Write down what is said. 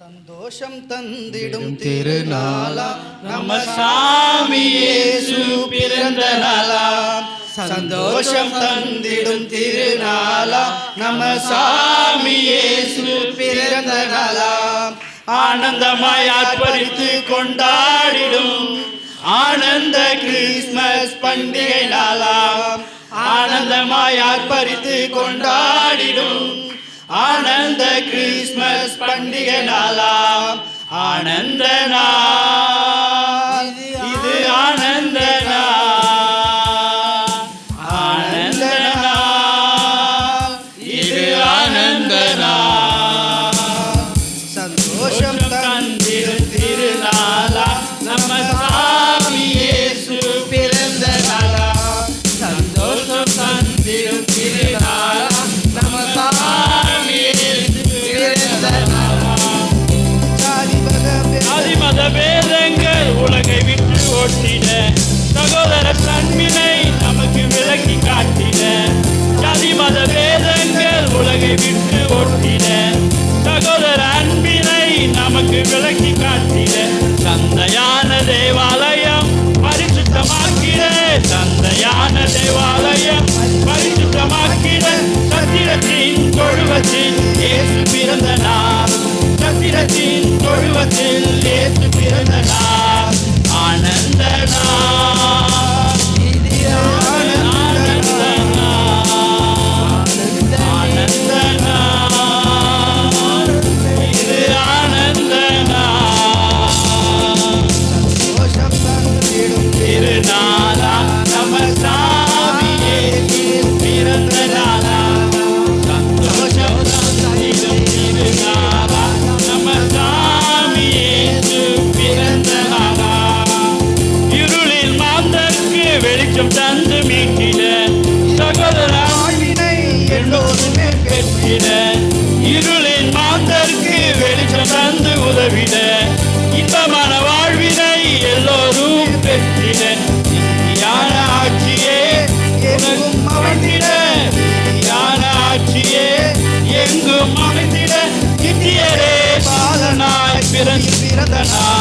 சந்தோஷம் தந்திடும் திருநாளா நம்ம சாமி இயேசு பிறந்த நாளா. சந்தோஷம் தந்திடும் திருநாளா நம்ம சாமி இயேசு பிறந்த நாளா. ஆனந்தமாய் ஆர்ப்பரித்து கொண்டாடிடும் ஆனந்த கிறிஸ்மஸ் பண்டிகை நாளா. ஆனந்தமாய் ஆர்ப்பரித்து கொண்டாடிடும் ஆனந்த கிறிஸ்மஸ் பண்டிகை நாளா. ஆனந்த நாள் இது ஆனந்த நாள். ஆனந்த நாள் இது ஆனந்த நாள். சந்தோஷம் தந்திடும் திருநாளா நம்ம சாமி இயேசு பிறந்த நாளா. சந்தோஷம் தந்திடும் திருநாளா நம்ம சாமி இயேசு பிறந்த நாளா. ஜாதி மத பேதங்கள் உலகை விட்டு ஓட்டிட சகோதர தன்மையை நமக்கு விலக்கி காட்டிட. ஜாதி மத பேதங்கள் உலகை விட்டு ஓட்டிட சகோதர அன்பினை நமக்கு விலக்கி காட்டிட. தந்தையான தேவாலயம் பரிசுத்தமாக்கிட. தந்தையான தேவாலயம் பரிசுத்தமாக்கிட. சத்திரத்தின் தொழுவத்தில் இயேசு பிறந்த நாள். சத்திரத்தின் தொழுவத்தில் இயேசு பிறந்த நாள். ஆனந்த நாள் இது ஆனந்த நாள். ஆனந்த நாள் இது ஆனந்த நாள். சந்தோஷம் தந்திடும் திருநாளா நம்ம சாமி இயேசு பிறந்த நாளா. சந்தோஷம் தந்திடும் திருநாளா நம்ம சாமி இயேசு பிறந்த நாளா. இருளில் மாந்தருக்கு வெளிச்சம் தந்து மீட்டிட சகோதர வாழ்வினை எல்லோருமே பெற்றிட. இருளின் மாந்தருக்கு வெளிச்சம் தந்து உதவிட இன்பமான வாழ்வினை எல்லோரும் பெற்றிட. ஞான ஆட்சியே எங்கும் அமைந்திட. ஞான ஆட்சியே எங்கும் அமைந்திட. நித்தியரே பாலனாய் பிறந்த நாள்.